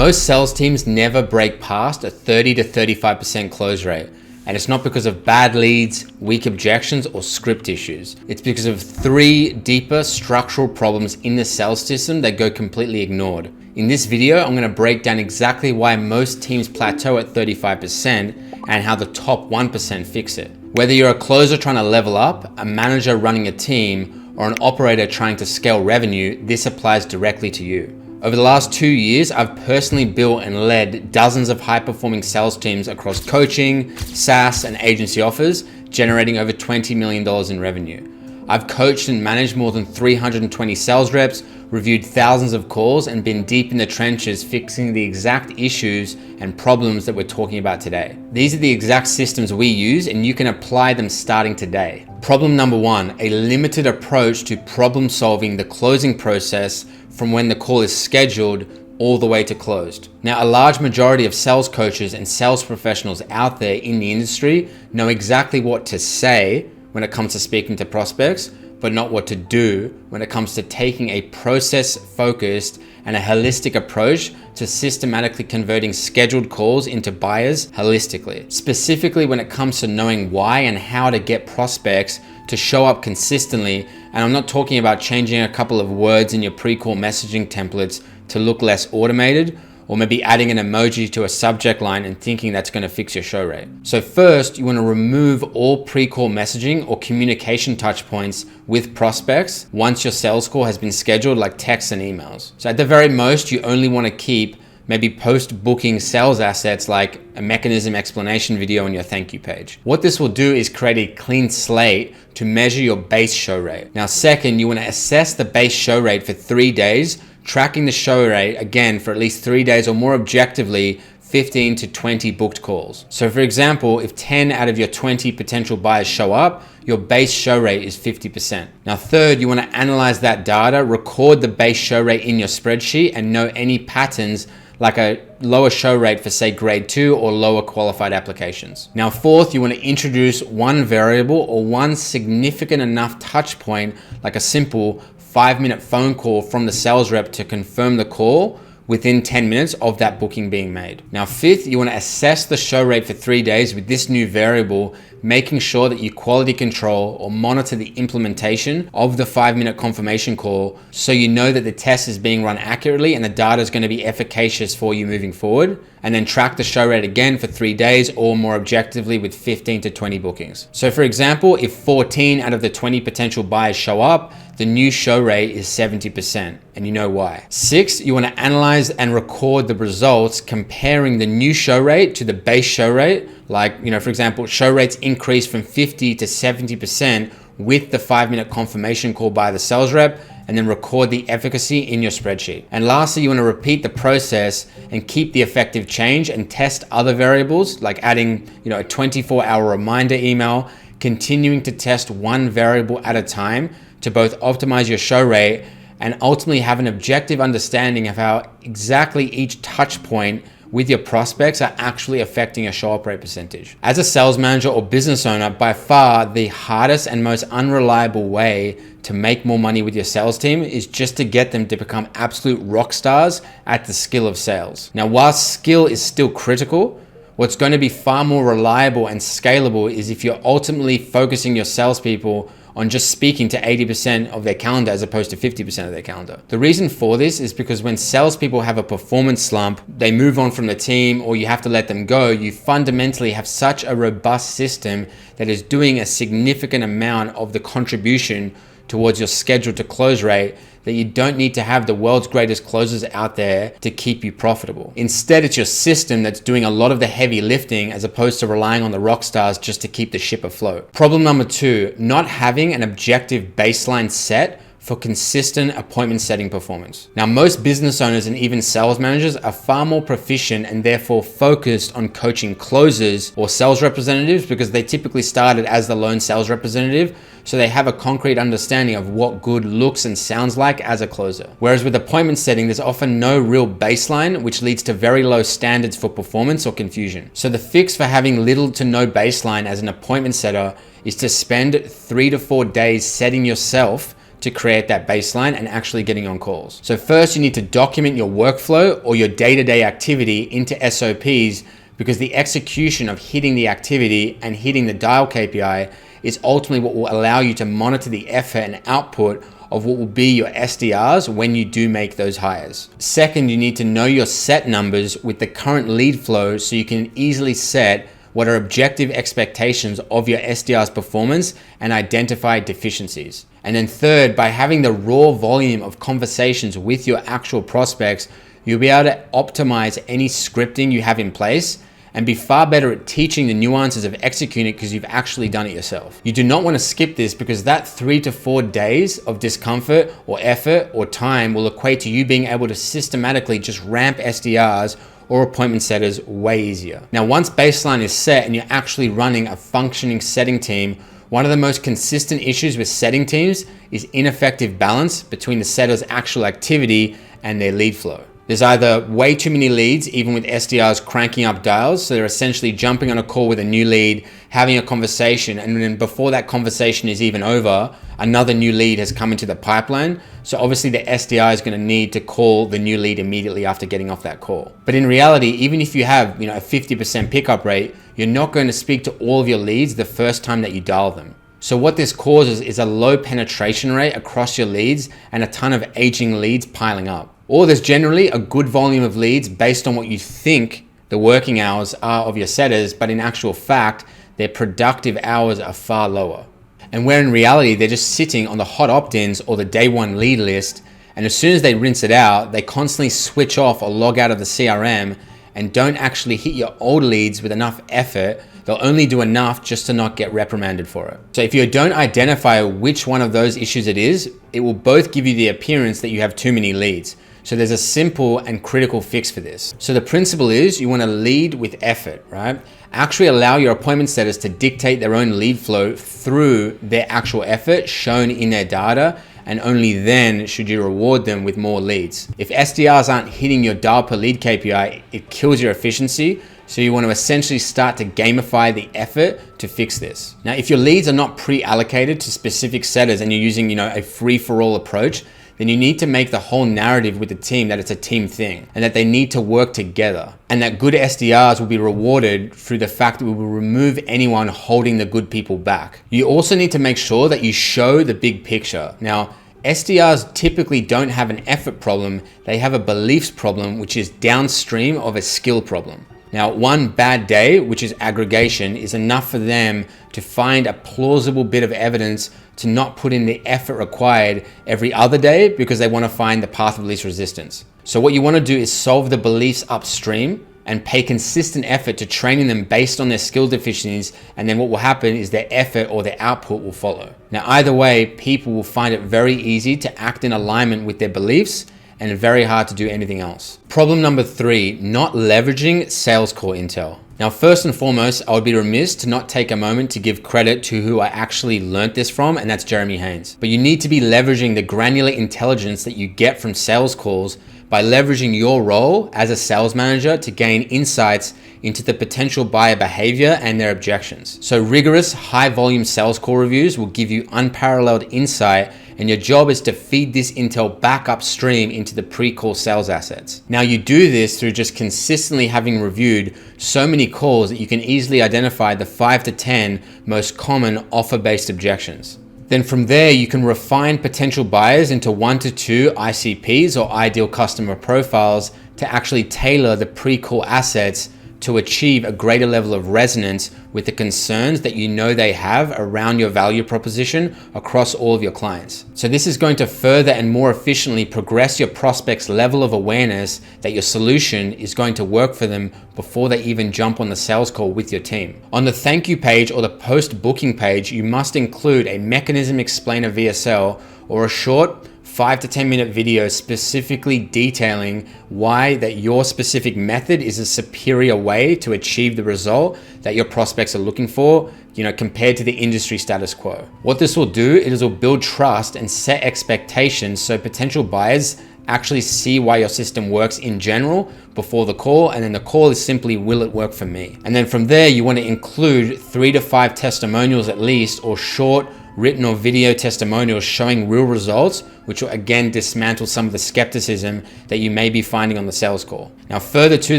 Most sales teams never break past a 30 to 35% close rate. And it's not because of bad leads, weak objections, or script issues. It's because of 3 deeper structural problems in the sales system that go completely ignored. In this video, I'm going to break down exactly why most teams plateau at 35% and how the top 1% fix it. Whether you're a closer trying to level up, a manager running a team, or an operator trying to scale revenue, this applies directly to you. Over the last 2 years, I've personally built and led dozens of high-performing sales teams across coaching, SaaS, and agency offers, generating over $20 million in revenue. I've coached and managed more than 320 sales reps, reviewed thousands of calls, and been deep in the trenches fixing the exact issues and problems that we're talking about today. These are the exact systems we use, and you can apply them starting today. Problem number 1, a limited approach to problem solving the closing process from when the call is scheduled all the way to closed. Now, a large majority of sales coaches and sales professionals out there in the industry know exactly what to say when it comes to speaking to prospects, but not what to do when it comes to taking a process-focused and a holistic approach to systematically converting scheduled calls into buyers holistically. Specifically when it comes to knowing why and how to get prospects to show up consistently. And I'm not talking about changing a couple of words in your pre-call messaging templates to look less automated, or maybe adding an emoji to a subject line and thinking that's going to fix your show rate. So first, you want to remove all pre-call messaging or communication touch points with prospects once your sales call has been scheduled, like texts and emails. So at the very most, you only want to keep maybe post-booking sales assets like a mechanism explanation video on your thank you page. What this will do is create a clean slate to measure your base show rate. Now, second, you want to assess the base show rate for 3 days, tracking the show rate again for at least 3 days, or more objectively, 15 to 20 booked calls. So for example, if 10 out of your 20 potential buyers show up, your base show rate is 50%. Now third, you want to analyze that data, record the base show rate in your spreadsheet, and know any patterns like a lower show rate for, say, grade 2 or lower qualified applications. Now fourth, you want to introduce one variable or one significant enough touch point, like a simple 5-minute phone call from the sales rep to confirm the call within 10 minutes of that booking being made. Now fifth, you want to assess the show rate for 3 days with this new variable, making sure that you quality control or monitor the implementation of the 5-minute confirmation call so you know that the test is being run accurately and the data is going to be efficacious for you moving forward. And then track the show rate again for 3 days, or more objectively with 15 to 20 bookings. So for example, if 14 out of the 20 potential buyers show up, the new show rate is 70%, and you know why. 6, you want to analyze and record the results comparing the new show rate to the base show rate. Like, for example, show rates increase from 50 to 70% with the 5-minute confirmation call by the sales rep, and then record the efficacy in your spreadsheet. And lastly, you want to repeat the process and keep the effective change and test other variables, like adding, a 24-hour reminder email, continuing to test one variable at a time to both optimize your show rate and ultimately have an objective understanding of how exactly each touch point with your prospects are actually affecting your show up rate percentage. As a sales manager or business owner, by far the hardest and most unreliable way to make more money with your sales team is just to get them to become absolute rock stars at the skill of sales. Now, while skill is still critical, what's going to be far more reliable and scalable is if you're ultimately focusing your salespeople on just speaking to 80% of their calendar as opposed to 50% of their calendar. The reason for this is because when salespeople have a performance slump, they move on from the team, or you have to let them go, you fundamentally have such a robust system that is doing a significant amount of the contribution towards your schedule to close rate that you don't need to have the world's greatest closers out there to keep you profitable. Instead, it's your system that's doing a lot of the heavy lifting as opposed to relying on the rock stars just to keep the ship afloat. Problem number 2, not having an objective baseline set for consistent appointment setting performance. Now, most business owners and even sales managers are far more proficient and therefore focused on coaching closers or sales representatives because they typically started as the lone sales representative, so they have a concrete understanding of what good looks and sounds like as a closer. Whereas with appointment setting, there's often no real baseline, which leads to very low standards for performance or confusion. So the fix for having little to no baseline as an appointment setter is to spend 3 to 4 days setting yourself to create that baseline and actually getting on calls. So first, you need to document your workflow or your day-to-day activity into SOPs, because the execution of hitting the activity and hitting the dial KPI is ultimately what will allow you to monitor the effort and output of what will be your SDRs when you do make those hires. Second, you need to know your set numbers with the current lead flow so you can easily set what are objective expectations of your SDR's performance and identify deficiencies. And then third, by having the raw volume of conversations with your actual prospects, you'll be able to optimize any scripting you have in place and be far better at teaching the nuances of executing it because you've actually done it yourself. You do not want to skip this, because that 3 to 4 days of discomfort or effort or time will equate to you being able to systematically just ramp SDRs or appointment setters way easier. Now, once baseline is set and you're actually running a functioning setting team, one of the most consistent issues with setting teams is ineffective balance between the setter's actual activity and their lead flow. There's either way too many leads, even with SDRs cranking up dials. So they're essentially jumping on a call with a new lead, having a conversation, and then before that conversation is even over, another new lead has come into the pipeline. So obviously the SDR is going to need to call the new lead immediately after getting off that call. But in reality, even if you have, a 50% pickup rate, you're not going to speak to all of your leads the first time that you dial them. So what this causes is a low penetration rate across your leads and a ton of aging leads piling up. Or there's generally a good volume of leads based on what you think the working hours are of your setters, but in actual fact, their productive hours are far lower. And where in reality, they're just sitting on the hot opt-ins or the day one lead list, and as soon as they rinse it out, they constantly switch off or log out of the CRM and don't actually hit your old leads with enough effort. They'll only do enough just to not get reprimanded for it. So if you don't identify which one of those issues it is, it will both give you the appearance that you have too many leads. So there's a simple and critical fix for this. So the principle is you want to lead with effort, right? Actually allow your appointment setters to dictate their own lead flow through their actual effort shown in their data, and only then should you reward them with more leads. If SDRs aren't hitting your dial per lead KPI, it kills your efficiency. So you want to essentially start to gamify the effort to fix this. Now, if your leads are not pre-allocated to specific setters and you're using, a free-for-all approach, then you need to make the whole narrative with the team that it's a team thing and that they need to work together, and that good SDRs will be rewarded through the fact that we will remove anyone holding the good people back. You also need to make sure that you show the big picture. Now, SDRs typically don't have an effort problem, they have a beliefs problem, which is downstream of a skill problem. Now, one bad day, which is aggregation, is enough for them to find a plausible bit of evidence to not put in the effort required every other day because they want to find the path of least resistance. So what you want to do is solve the beliefs upstream and pay consistent effort to training them based on their skill deficiencies, and then what will happen is their effort or their output will follow. Now, either way, people will find it very easy to act in alignment with their beliefs and very hard to do anything else. Problem number 3, not leveraging sales call intel. Now, first and foremost, I would be remiss to not take a moment to give credit to who I actually learned this from, and that's Jeremy Haynes. But you need to be leveraging the granular intelligence that you get from sales calls by leveraging your role as a sales manager to gain insights into the potential buyer behavior and their objections. So rigorous, high volume sales call reviews will give you unparalleled insight, and your job is to feed this intel back upstream into the pre-call sales assets. Now, you do this through just consistently having reviewed so many calls that you can easily identify the 5 to 10 most common offer-based objections. Then from there, you can refine potential buyers into 1 to 2 ICPs or ideal customer profiles to actually tailor the pre-call assets to achieve a greater level of resonance with the concerns that you know they have around your value proposition across all of your clients. So this is going to further and more efficiently progress your prospects' level of awareness that your solution is going to work for them before they even jump on the sales call with your team. On the thank you page or the post booking page, you must include a mechanism explainer VSL or a short 5 to 10 minute video specifically detailing why that your specific method is a superior way to achieve the result that your prospects are looking for, compared to the industry status quo. What this will do is it will build trust and set expectations so potential buyers actually see why your system works in general before the call, and then the call is simply, will it work for me? And then from there, you want to include 3 to 5 testimonials at least, or short written or video testimonials showing real results, which will again dismantle some of the skepticism that you may be finding on the sales call. Now, further to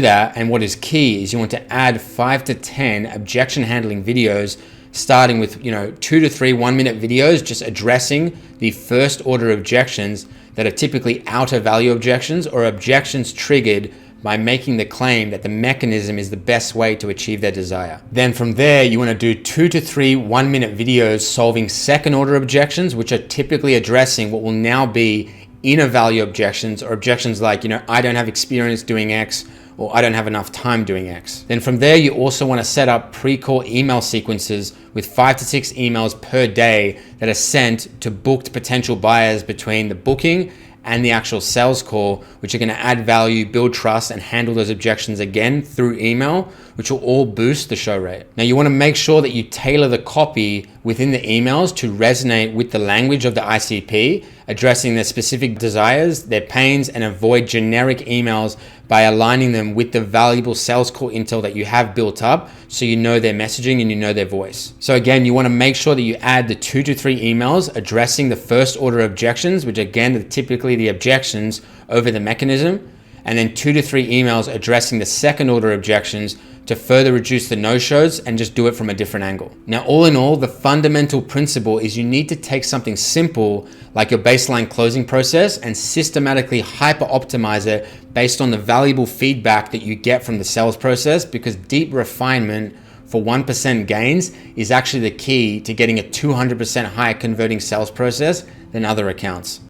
that, and what is key, is you want to add 5 to 10 objection handling videos, starting with 2 to 3 1-minute videos just addressing the first order objections that are typically outer value objections or objections triggered by making the claim that the mechanism is the best way to achieve their desire. Then from there, you want to do 2 to 3 1-minute videos solving second order objections, which are typically addressing what will now be inner value objections, or objections like, I don't have experience doing X, or I don't have enough time doing X. Then from there, you also want to set up pre-call email sequences with 5 to 6 emails per day that are sent to booked potential buyers between the booking and the actual sales call, which are going to add value, build trust, and handle those objections again through email, which will all boost the show rate. Now, you want to make sure that you tailor the copy within the emails to resonate with the language of the ICP, addressing their specific desires, their pains, and avoid generic emails by aligning them with the valuable sales call intel that you have built up, so you know their messaging and you know their voice. So again, you want to make sure that you add the 2 to 3 emails addressing the first order objections, which again are typically the objections over the mechanism, and then 2 to 3 emails addressing the second order objections to further reduce the no-shows and just do it from a different angle. Now, all in all, the fundamental principle is you need to take something simple like your baseline closing process and systematically hyper-optimize it based on the valuable feedback that you get from the sales process, because deep refinement for 1% gains is actually the key to getting a 200% higher converting sales process than other accounts.